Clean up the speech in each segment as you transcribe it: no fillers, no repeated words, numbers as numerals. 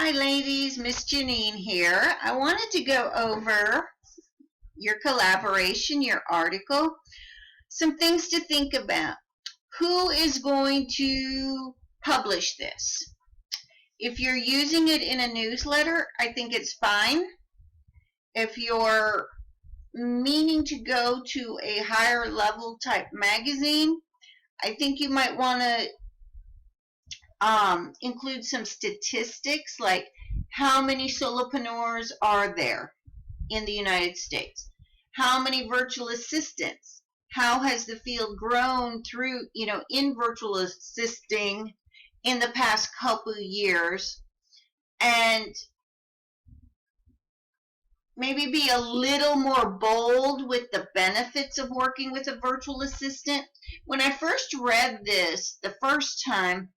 Hi ladies, Miss Janine here. I wanted to go over your collaboration, your article, some things to think about. Who is going to publish this? If you're using it in a newsletter, I think it's fine. If you're meaning to go to a higher level type magazine, I think you might want to include some statistics like how many solopreneurs are there in the United States? How many virtual assistants? How has the field grown through, in virtual assisting in the past couple of years? And maybe be a little more bold with the benefits of working with a virtual assistant. When I first read this the first time,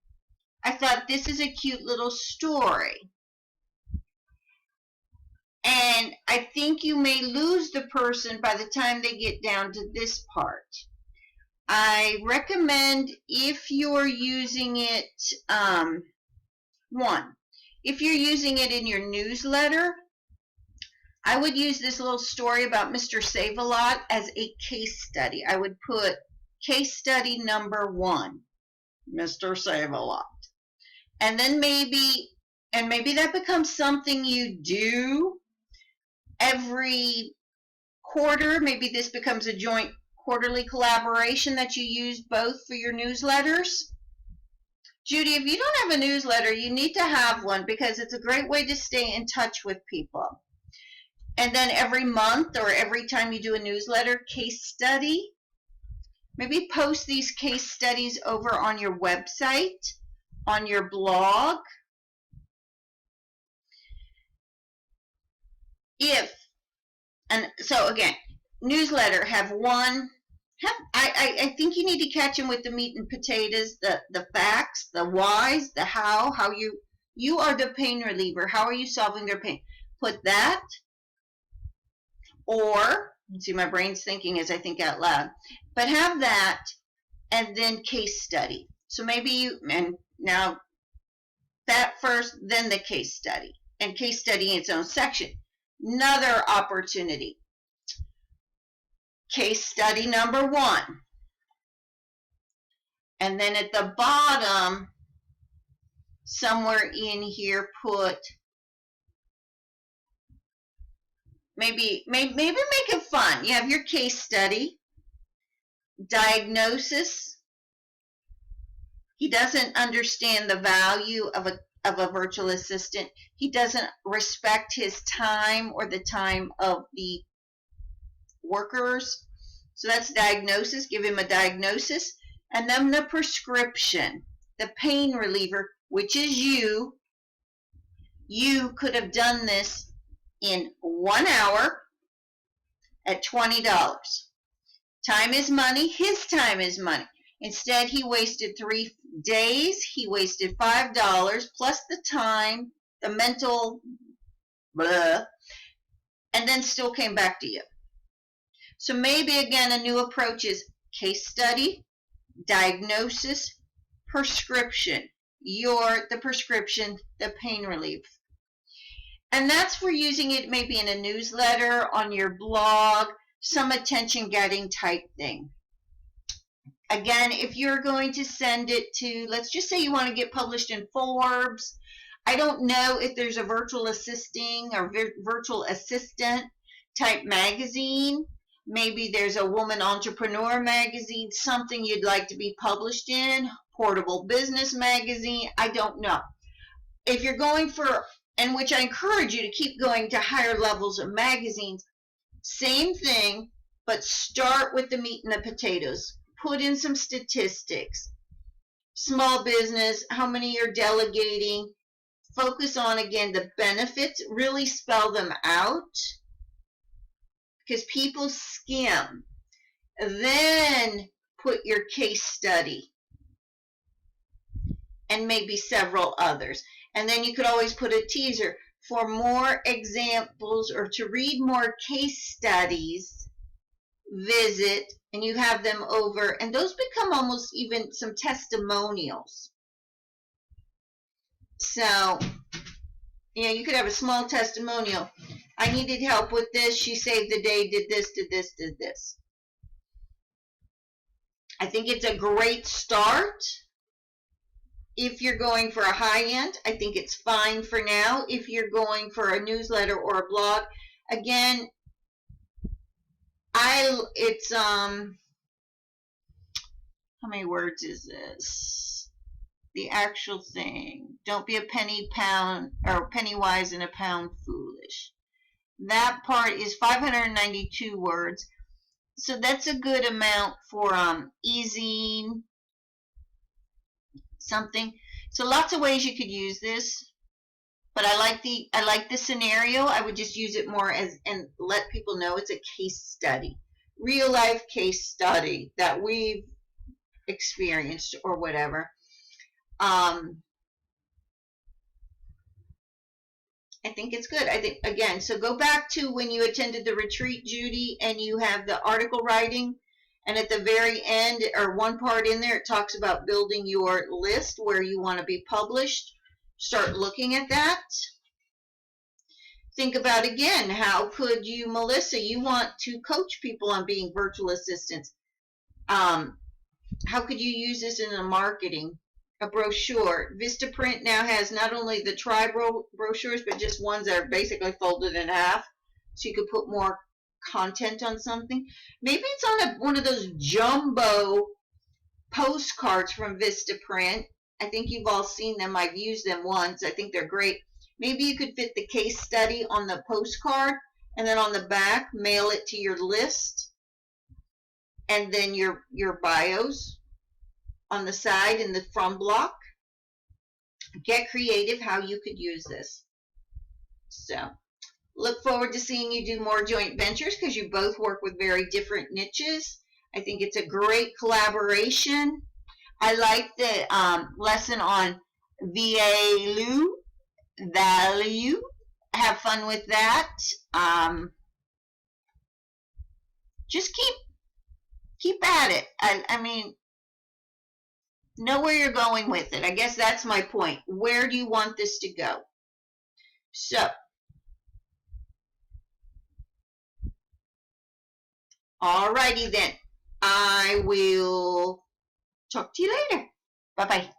I thought this is a cute little story. And I think you may lose the person by the time they get down to this part. I recommend if you're using it, if you're using it in your newsletter, I would use this little story about Mr. Save-A-Lot as a case study. I would put case study number 1, Mr. Save-A-Lot. And then maybe that becomes something you do every quarter. Maybe this becomes a joint quarterly collaboration that you use both for your newsletters. Judy, if you don't have a newsletter, you need to have one because it's a great way to stay in touch with people. And then every month or every time you do a newsletter, case study. Maybe post these case studies over on your website, on your blog. So again, newsletter, I think you need to catch them with the meat and potatoes, the facts, the whys, the how you are the pain reliever. How are you solving their pain? Put that, or, see my brain's thinking as I think out loud, but have that and then case study. So maybe and now that first, then the case study, and case study in its own section. Another opportunity. Case study number 1. And then at the bottom, somewhere in here, put maybe make it fun. You have your case study, diagnosis. He doesn't understand the value of a virtual assistant. He doesn't respect his time or the time of the workers. So that's diagnosis. Give him a diagnosis. And then the prescription, the pain reliever, which is you. You could have done this in 1 hour at $20. Time is money. His time is money. Instead, he wasted 3 days. He wasted $5 plus the time, the mental blah, and then still came back to you. So maybe again a new approach is case study, diagnosis, prescription. The prescription, the pain relief. And that's for using it maybe in a newsletter, on your blog, some attention getting type thing. Again, if you're going to send it to, let's just say you want to get published in Forbes. I don't know if there's a virtual assisting or virtual assistant type magazine. Maybe there's a woman entrepreneur magazine, something you'd like to be published in, portable business magazine, I don't know. If you're going for, and which I encourage you to keep going to higher levels of magazines, same thing, but start with the meat and the potatoes. Put in some statistics. Small business, how many you're delegating. Focus on, again, the benefits. Really spell them out because people skim. Then put your case study and maybe several others. And then you could always put a teaser for more examples or to read more case studies. Visit, and you have them over, and those become almost even some testimonials. So You know, you could have a small testimonial. I needed help with this. She saved the day, did this, did this, did this. I think it's a great start. If you're going for a high end, I think it's fine for now. If you're going for a newsletter or a blog, again, it's how many words is this? The actual thing. Don't be a penny wise and a pound foolish. That part is 592 words. So that's a good amount for easing something. So lots of ways you could use this, but I like the scenario. I would just use it more as, and let people know it's a case study, real life case study that we've experienced or whatever. I think it's good. I think, again, so go back to when you attended the retreat, Judy, and you have the article writing, and at the very end, or one part in there, it talks about building your list where you want to be published. Start looking at that. Think about, again, how could you, Melissa, you want to coach people on being virtual assistants. How could you use this in the marketing? A brochure. Vistaprint now has not only the brochures, but just ones that are basically folded in half, so you could put more content on something. Maybe it's on one of those jumbo postcards from Vistaprint. I think you've all seen them. I've used them once. I think they're great. Maybe you could fit the case study on the postcard, and then on the back, mail it to your list, and then your bios on the side in the from block. Get creative how you could use this. So look forward to seeing you do more joint ventures, because you both work with very different niches. I think it's a great collaboration. I like the lesson on value. Have fun with that. Just keep at it. I mean, know where you're going with it. I guess that's my point. Where do you want this to go? So, alrighty then. I will talk to you later. Bye-bye.